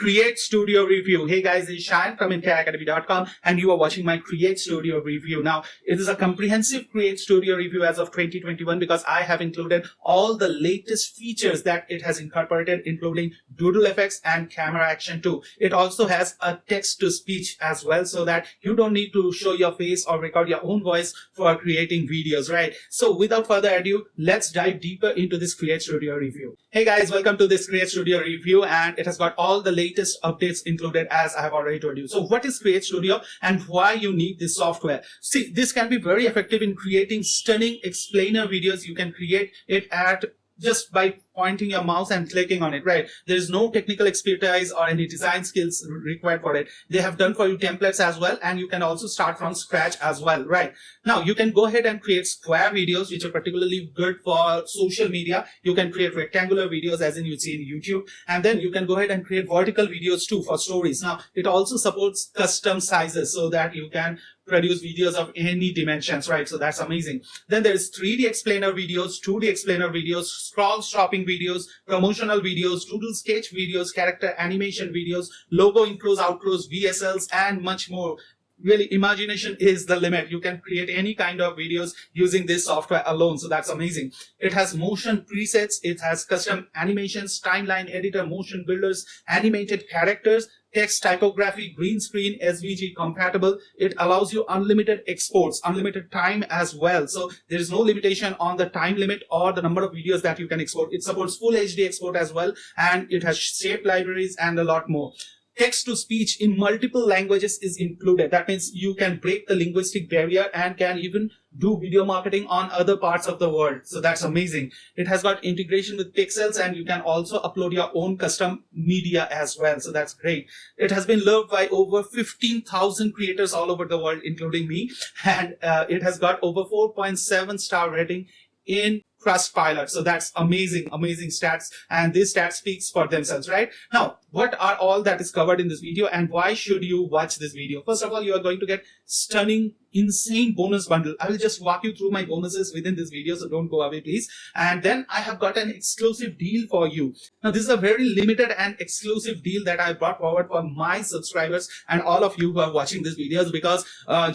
Create Studio review. Hey guys, this is Shine from IncaAcademy.com and you are watching my Create Studio review. Now, it is a comprehensive Create Studio review as of 2021 because I have included all the latest features that it has incorporated, including Doodle effects and camera action too. It also has a text-to-speech as well, so that you don't need to show your face or record your own voice for creating videos, right? So without further ado, let's dive deeper into this Create Studio review. Hey guys, welcome to this Create Studio review, and it has got all the latest updates included, as I have already told you. So what is Create Studio and why you need this software? See, this can be very effective in creating stunning explainer videos. You can create it at just by pointing your mouse and clicking on it, right? There is no technical expertise or any design skills required for it. They have done for you templates as well, and you can also start from scratch as well, right? Now, you can go ahead and create square videos, which are particularly good for social media. You can create rectangular videos, as in you see in YouTube, and then you can go ahead and create vertical videos too for stories. Now, it also supports custom sizes so that you can produce videos of any dimensions, right? So that's amazing. Then there's 3D explainer videos, 2D explainer videos, scroll stopping videos, promotional videos, doodle sketch videos, character animation videos, logo intros, outros, VSLs, and much more. Really, imagination is the limit. You can create any kind of videos using this software alone. So that's amazing. It has motion presets. It has custom animations, timeline editor, motion builders, animated characters, text typography, green screen, SVG compatible. It allows you unlimited exports, unlimited time as well. So there is no limitation on the time limit or the number of videos that you can export. It supports full HD export as well, and it has shape libraries and a lot more. Text-to-speech in multiple languages is included. That means you can break the linguistic barrier and can even do video marketing on other parts of the world. So that's amazing. It has got integration with pixels, and you can also upload your own custom media as well. So that's great. It has been loved by over 15,000 creators all over the world, including me. And it has got over 4.7 star rating in Trustpilot. So that's amazing, amazing stats. And these stats speaks for themselves, right? Now, what are all that is covered in this video and why should you watch this video? First of all, you are going to get stunning, insane bonus bundle. I will just walk you through my bonuses within this video, so don't go away, please. And then I have got an exclusive deal for you. Now, this is a very limited and exclusive deal that I brought forward for my subscribers and all of you who are watching these videos, because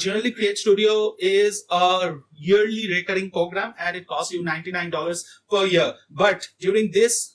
generally Create Studio is a yearly recurring program and it costs you $99 per year. But during this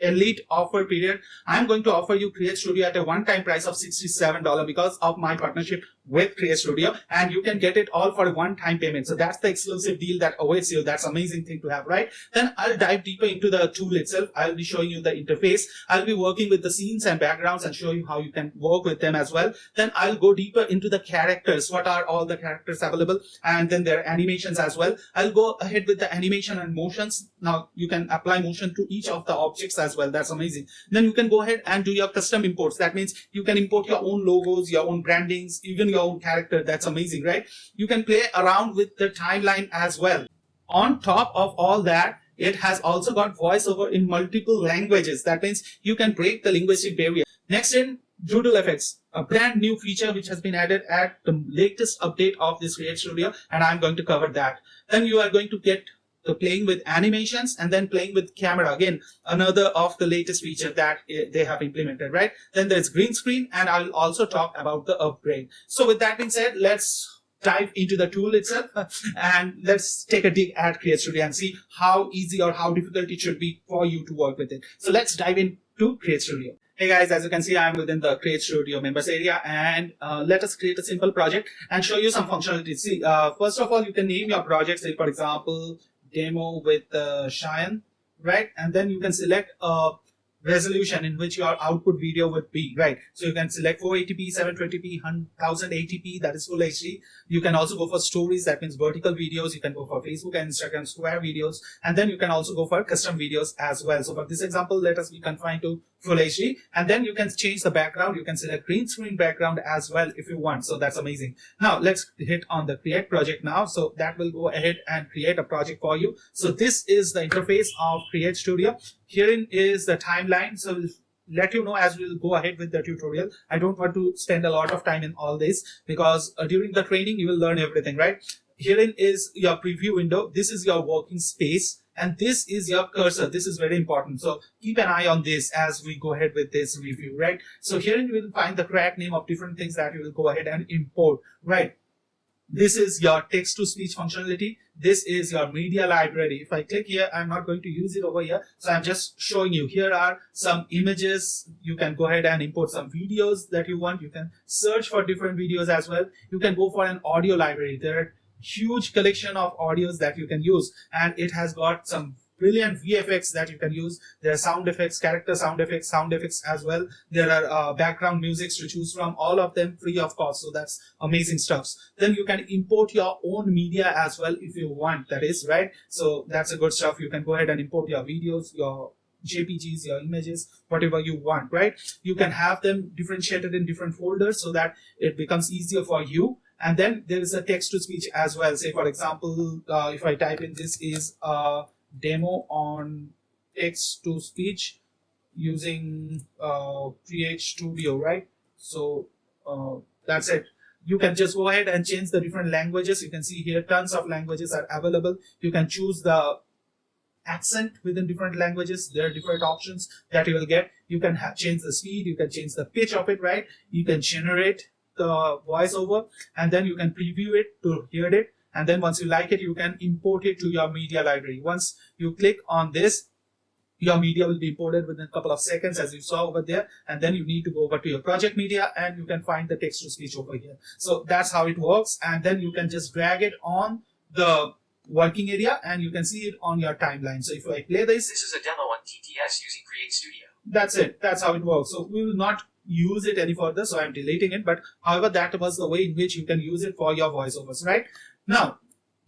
elite offer period, I'm going to offer you Create Studio at a one-time price of $67 because of my partnership with Create Studio, and you can get it all for a one-time payment. So that's the exclusive deal that awaits you. That's an amazing thing to have, right? Then I'll dive deeper into the tool itself. I'll be showing you the interface. I'll be working with the scenes and backgrounds and show you how you can work with them as well. Then I'll go deeper into the characters. What are all the characters available? And then their animations as well. I'll go ahead with the animation and motions. Now you can apply motion to each of the objects as well. That's amazing. Then you can go ahead and do your custom imports. That means you can import your own logos, your own brandings, even your own character. That's amazing, right? You can play around with the timeline as well. On top of all that, it has also got voiceover in multiple languages. That means you can break the linguistic barrier. Next in Doodle effects, a brand new feature which has been added at the latest update of this Create Studio, and I'm going to cover that. Then you are going to get the playing with animations, and then playing with camera, again another of the latest feature that they have implemented, right? Then there's green screen, and I'll also talk about the upgrade. So with that being said, let's dive into the tool itself and let's take a dig at Create Studio and see how easy or how difficult it should be for you to work with it. So let's dive into Create Studio. Hey guys, as you can see, I'm within the Create Studio members area, and let us create a simple project and show you some functionality. See, first of all, you can name your project, say for example demo with Cheyenne, right? And then you can select a resolution in which your output video would be, right? So you can select 480p, 720p, 1080p, that is full HD. You can also go for stories, that means vertical videos. You can go for Facebook and Instagram square videos, and then you can also go for custom videos as well. So for this example, let us be confined to full HD, and then you can change the background. You can select green screen background as well if you want. So that's amazing. Now let's hit on the create project now. So that will go ahead and create a project for you. So this is the interface of Create Studio. Herein is the timeline. So we'll let you know as we'll go ahead with the tutorial. I don't want to spend a lot of time in all this because during the training you will learn everything, right? Herein is your preview window. This is your working space. and this is your cursor. This is very important, so keep an eye on this as we go ahead with this review, right? So here you will find the correct name of different things that you will go ahead and import, right? This is your text-to-speech functionality. This is your media library. If I click here, I'm not going to use it over here. So I'm just showing you. Here are some images. You can go ahead and import some videos that you want. You can search for different videos as well. You can go for an audio library. There are huge collection of audios that you can use. And it has got some brilliant VFX that you can use. There are sound effects, character sound effects as well. There are background musics to choose from, all of them free of cost. So that's amazing stuff. Then you can import your own media as well if you want, that is, right? So that's a good stuff. You can go ahead and import your videos, your JPGs, your images, whatever you want, right? You can have them differentiated in different folders so that it becomes easier for you. And then there is a text to speech as well. Say for example, if I type in, this is a demo on text to speech using CreateStudio, right? So that's it. You can just go ahead and change the different languages. You can see here tons of languages are available. You can choose the accent within different languages. There are different options that you will get. You can change the speed, you can change the pitch of it, right? You can generate the voiceover, and then you can preview it to hear it. And then once you like it, you can import it to your media library. Once you click on this, your media will be imported within a couple of seconds, as you saw over there. And then you need to go over to your project media and you can find the text to speech over here. So that's how it works. And then you can just drag it on the working area and you can see it on your timeline. So if I play this is a demo on TTS using CreateStudio. That's it. That's how it works. So we will not use it any further. So I'm deleting it. But however, that was the way in which you can use it for your voiceovers, right? Now,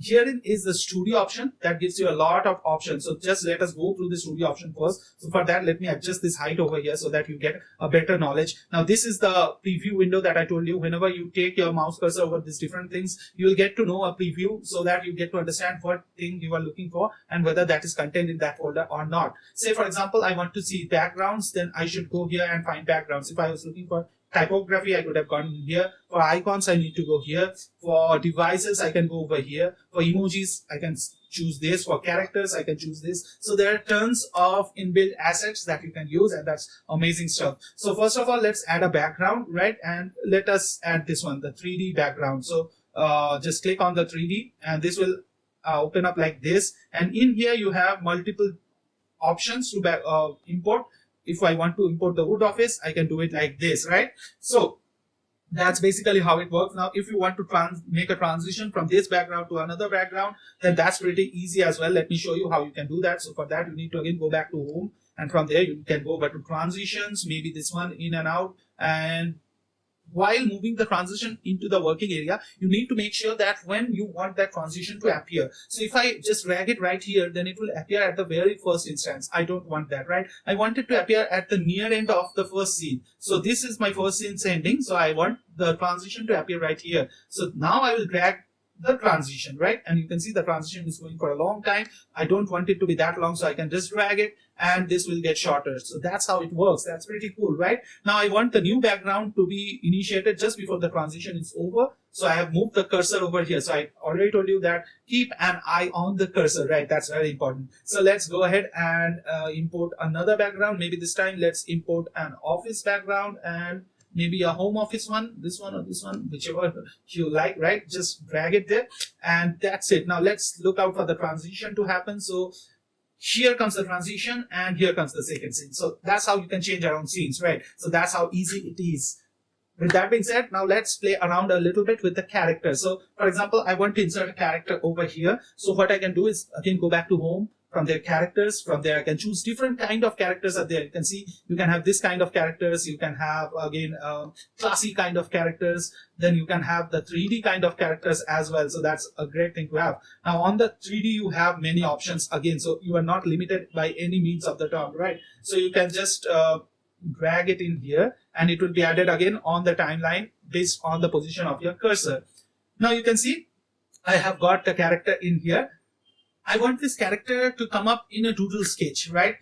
herein is the studio option that gives you a lot of options. So just let us go through the studio option first. So for that, let me adjust this height over here so that you get a better knowledge. Now, this is the preview window that I told you. Whenever you take your mouse cursor over these different things, you will get to know a preview so that you get to understand what thing you are looking for and whether that is contained in that folder or not. Say, for example, I want to see backgrounds, then I should go here and find backgrounds. If I was looking for typography, I could have gone here. For icons, I need to go here. For devices, I can go over here. For emojis, I can choose this. For characters, I can choose this. So there are tons of inbuilt assets that you can use, and that's amazing stuff. So first of all, let's add a background, right? And let us add this one, the 3D background. So just click on the 3D and this will open up like this. And in here, you have multiple options to import. If I want to import the wood office, I can do it like this, right? So that's basically how it works. Now, if you want to make a transition from this background to another background, then that's pretty easy as well. Let me show you how you can do that. So for that, you need to again go back to home, and from there you can go back to transitions, maybe this one in and out. And while moving the transition into the working area, you need to make sure that when you want that transition to appear. So if I just drag it right here, then it will appear at the very first instance. I don't want that, right? I want it to appear at the near end of the first scene. So this is my first scene's ending. So I want the transition to appear right here. So now I will drag the transition, right? And you can see the transition is going for a long time. I don't want it to be that long, so I can just drag it and this will get shorter. So that's how it works. That's pretty cool, right? Now I want the new background to be initiated just before the transition is over. So I have moved the cursor over here. So I already told you that keep an eye on the cursor, right? That's very important. So let's go ahead and import another background. Maybe this time let's import an office background and maybe a home office one, this one or this one, whichever you like, right? Just drag it there and that's it. Now let's look out for the transition to happen. So here comes the transition and here comes the second scene. So that's how you can change around scenes, right? So that's how easy it is. With that being said, now let's play around a little bit with the character. So for example, I want to insert a character over here. So what I can do is again go back to home. From their characters, from there I can choose different kind of characters are there. You can see you can have this kind of characters, you can have again classy kind of characters, then you can have the 3D kind of characters as well. So that's a great thing to have. Now on the 3D you have many options again, so you are not limited by any means of the term, right? So you can just drag it in here and it will be added again on the timeline based on the position of your cursor. Now you can see I have got the character in here. I want this character to come up in a doodle sketch, right?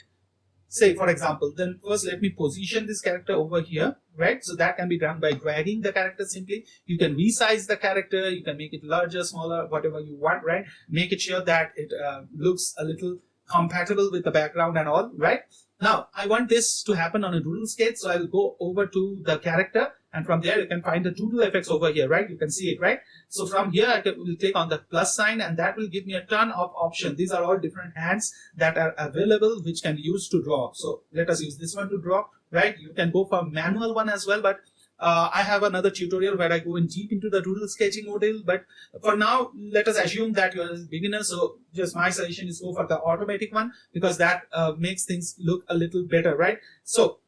Say, for example, then first let me position this character over here, right? So that can be done by dragging the character simply. You can resize the character, you can make it larger, smaller, whatever you want, right? Make it sure that it looks a little compatible with the background and all, right? Now, I want this to happen on a doodle sketch, so I'll go over to the character, and from there you can find the doodle effects over here, right? You can see it, right? So from here, will click on the plus sign, and that will give me a ton of options. These are all different hands that are available, which can be used to draw. So let us use this one to draw, right? You can go for manual one as well, but I have another tutorial where I go in deep into the doodle sketching module, but for now, let us assume that you're a beginner. So just my suggestion is go for the automatic one, because that makes things look a little better, right? So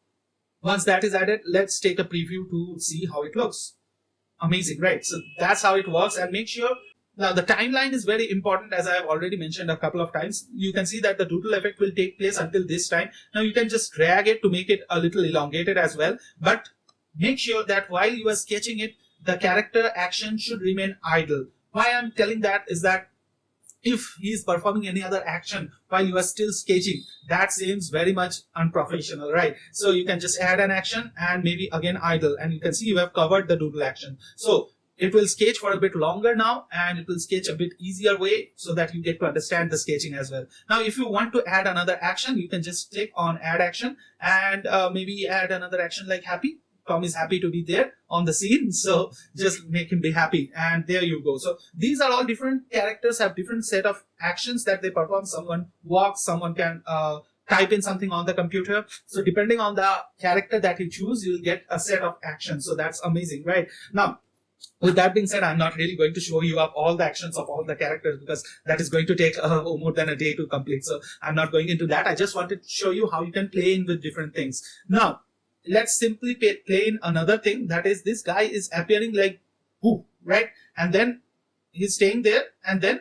once that is added, let's take a preview to see how it looks. Amazing, right? So that's how it works. And make sure, now the timeline is very important, as I have already mentioned a couple of times. You can see that the doodle effect will take place until this time. Now you can just drag it to make it a little elongated as well, but make sure that while you are sketching it, the character action should remain idle. Why I'm telling that is that if he is performing any other action while you are still sketching, that seems very much unprofessional, right? So you can just add an action and maybe again idle, and you can see you have covered the doodle action. So it will sketch for a bit longer now, and it will sketch a bit easier way so that you get to understand the sketching as well. Now, if you want to add another action, you can just click on add action and maybe add another action like happy. Tom is happy to be there on the scene, so just make him be happy, and there you go. So these are all different characters, have different set of actions that they perform. Someone walks, someone can type in something on the computer. So depending on the character that you choose, you'll get a set of actions. So that's amazing, right? Now, with that being said, I'm not really going to show you up all the actions of all the characters, because that is going to take more than a day to complete. So I'm not going into that. I just wanted to show you how you can play in with different things. Now, let's simply play in another thing, that is this guy is appearing like poof, right? And then he's staying there and then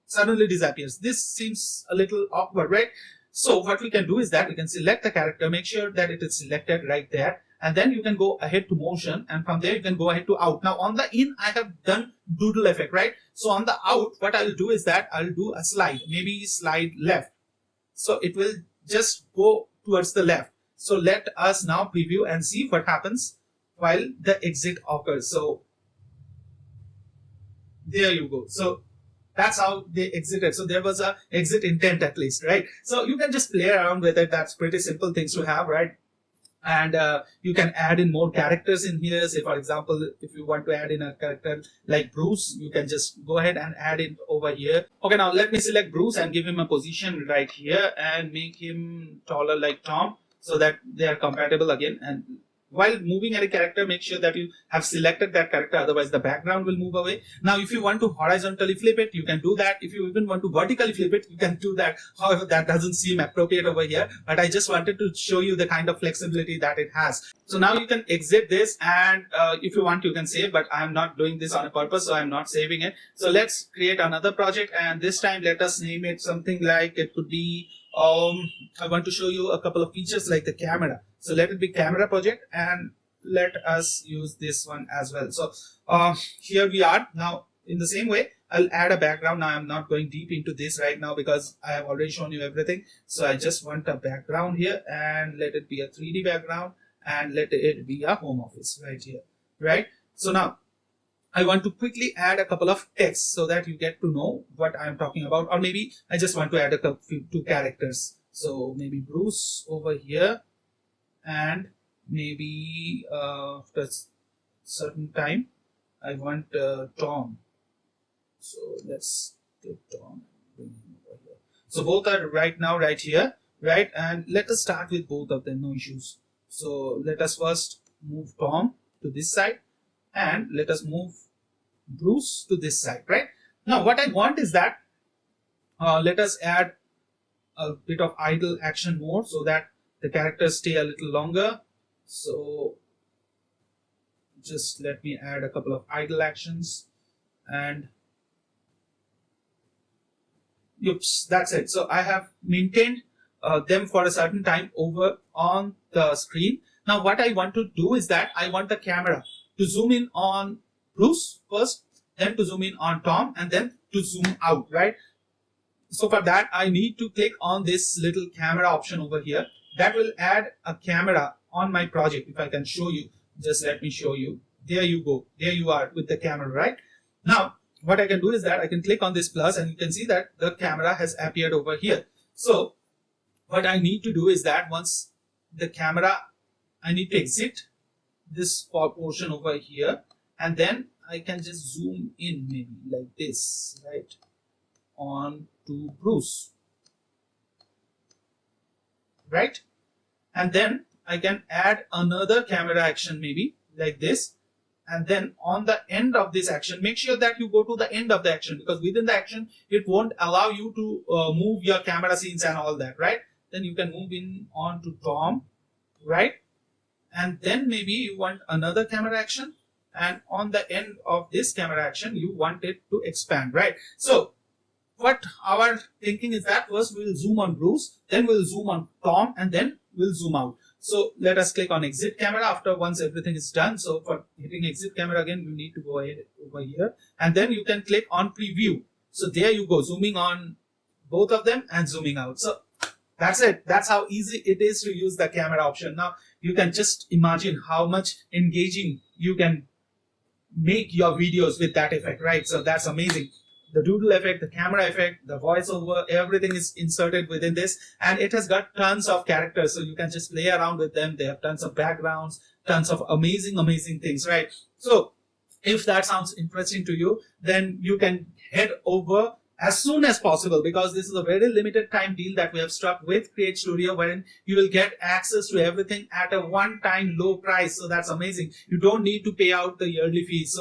suddenly disappears. This seems a little awkward, right? So what we can do is that we can select the character, make sure that it is selected right there, and then you can go ahead to motion, and from there you can go ahead to out. Now on the in, I have done doodle effect, right? So on the out, what I'll do is that I'll do a slide, maybe slide left. So it will just go towards the left. So let us now preview and see what happens while the exit occurs. So there you go. So that's how they exited. So there was a exit intent at least, right? So you can just play around with it. That's pretty simple things to have, right? And you can add in more characters in here. Say, for example, if you want to add in a character like Bruce, you can just go ahead and add it over here. Okay, now let me select Bruce and give him a position right here and make him taller like Tom, so that they are compatible again. And while moving at a character, make sure that you have selected that character, otherwise the background will move away. Now, if you want to horizontally flip it, you can do that. If you even want to vertically flip it, you can do that. However, that doesn't seem appropriate over here, but I just wanted to show you the kind of flexibility that it has. So now you can exit this, and if you want, you can save, but I'm not doing this on a purpose, so I'm not saving it. So let's create another project, and this time let us name it something like, it could be, I want to show you a couple of features like the camera. So let it be camera project, and let us use this one as well. So here we are. Now in the same way, I'll add a background. Now I'm not going deep into this right now because I have already shown you everything. So I just want a background here, and let it be a 3D background, and let it be a home office right here, right? So now I want to quickly add a couple of texts so that you get to know what I'm talking about, or maybe I just want to add a few two characters. So maybe Bruce over here, and maybe after a certain time I want Tom. So let's take Tom and bring him over here. So both are right now right here, right? And let us start with both of them, no issues. So let us first move Tom to this side, and let us move Bruce to this side, right? Now what I want is that let us add a bit of idle action more so that the characters stay a little longer. So just let me add a couple of idle actions, and oops, that's it. So I have maintained them for a certain time over on the screen. Now what I want to do is that I want the camera to zoom in on Bruce first, then to zoom in on Tom, and then to zoom out, right? So for that, I need to click on this little camera option over here. That will add a camera on my project. If I can show you, just let me show you. There you go. There you are with the camera, right? Now, what I can do is that I can click on this plus, and you can see that the camera has appeared over here. So what I need to do is that once the camera, I need to exit this portion over here, and then I can just zoom in maybe like this, right, on to Bruce, right? And then I can add another camera action maybe like this, and then on the end of this action, make sure that you go to the end of the action, because within the action it won't allow you to move your camera scenes and all that, right? Then you can move in on to Tom, right? And then maybe you want another camera action, and on the end of this camera action you want it to expand, right? So what our thinking is that first we'll zoom on Bruce, then we'll zoom on Tom, and then we'll zoom out. So let us click on exit camera after once everything is done. So for hitting exit camera again, you need to go ahead over here, and then you can click on preview. So there you go, zooming on both of them and zooming out. So that's it. That's how easy it is to use the camera option. Now you can just imagine how much engaging you can make your videos with that effect, right? So that's amazing. The doodle effect, the camera effect, the voiceover, everything is inserted within this, and it has got tons of characters, so you can just play around with them. They have tons of backgrounds, tons of amazing things, right? So if that sounds interesting to you, then you can head over as soon as possible, because this is a very limited time deal that we have struck with CreateStudio, wherein you will get access to everything at a one-time low price. So that's amazing. You don't need to pay out the yearly fees.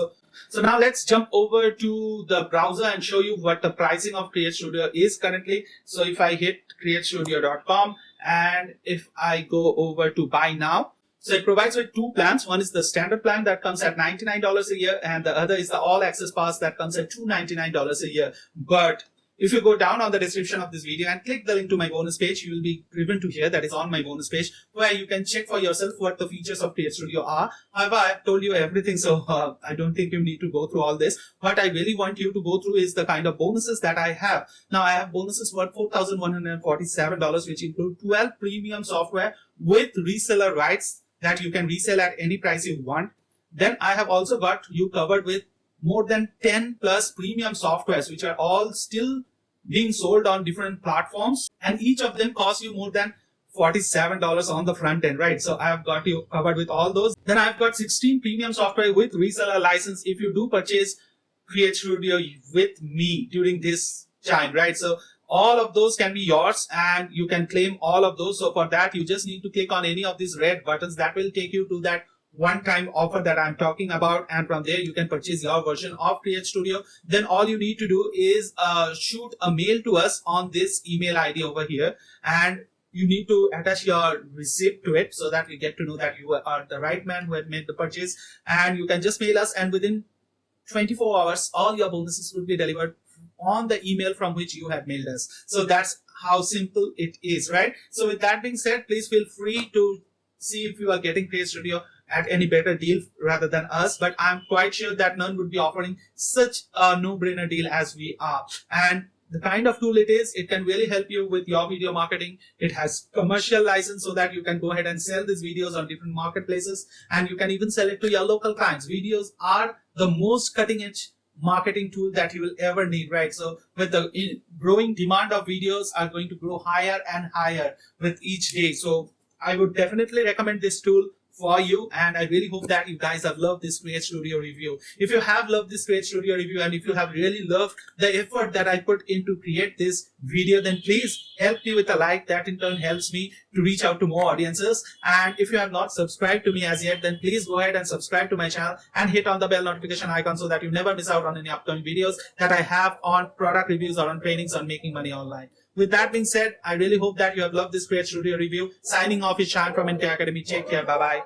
So now let's jump over to the browser and show you what the pricing of CreateStudio is currently. So if I hit createstudio.com and if I go over to buy now, so it provides with two plans. One is the standard plan that comes at $99 a year, and the other is the all access pass that comes at $299 a year. But if you go down on the description of this video and click the link to my bonus page, you will be driven to here, that is on my bonus page, where you can check for yourself what the features of CreateStudio are. However, I've told you everything, so I don't think you need to go through all this. What I really want you to go through is the kind of bonuses that I have. Now, I have bonuses worth $4,147, which include 12 premium software with reseller rights that you can resell at any price you want. Then I have also got you covered with more than 10 plus premium softwares, which are all still being sold on different platforms, and each of them costs you more than $47 on the front end, right? So I have got you covered with all those. Then I've got 16 premium software with reseller license if you do purchase CreateStudio with me during this time, right? So all of those can be yours and you can claim all of those. So for that, you just need to click on any of these red buttons that will take you to that one-time offer that I'm talking about, and from there you can purchase your version of CreateStudio. Then all you need to do is shoot a mail to us on this email ID over here, and you need to attach your receipt to it so that we get to know that you are the right man who had made the purchase. And you can just mail us, and within 24 hours all your bonuses will be delivered on the email from which you have mailed us. So that's how simple it is, right? So with that being said, please feel free to see if you are getting CreateStudio at any better deal rather than us, but I'm quite sure that none would be offering such a no-brainer deal as we are. And the kind of tool it is, it can really help you with your video marketing. It has commercial license so that you can go ahead and sell these videos on different marketplaces, and you can even sell it to your local clients. Videos are the most cutting-edge marketing tool that you will ever need, right? So with the growing demand of videos are going to grow higher and higher with each day. So I would definitely recommend this tool for you, and I really hope that you guys have loved this CreateStudio review. If you have loved this CreateStudio review, and if you have really loved the effort that I put in to create this video, then please help me with a like. That in turn helps me to reach out to more audiences. And if you have not subscribed to me as yet, then please go ahead and subscribe to my channel and hit on the bell notification icon so that you never miss out on any upcoming videos that I have on product reviews or on trainings on making money online. With that being said, I really hope that you have loved this CreateStudio review. Signing off is Shan from NK Academy. Take care. Bye-bye.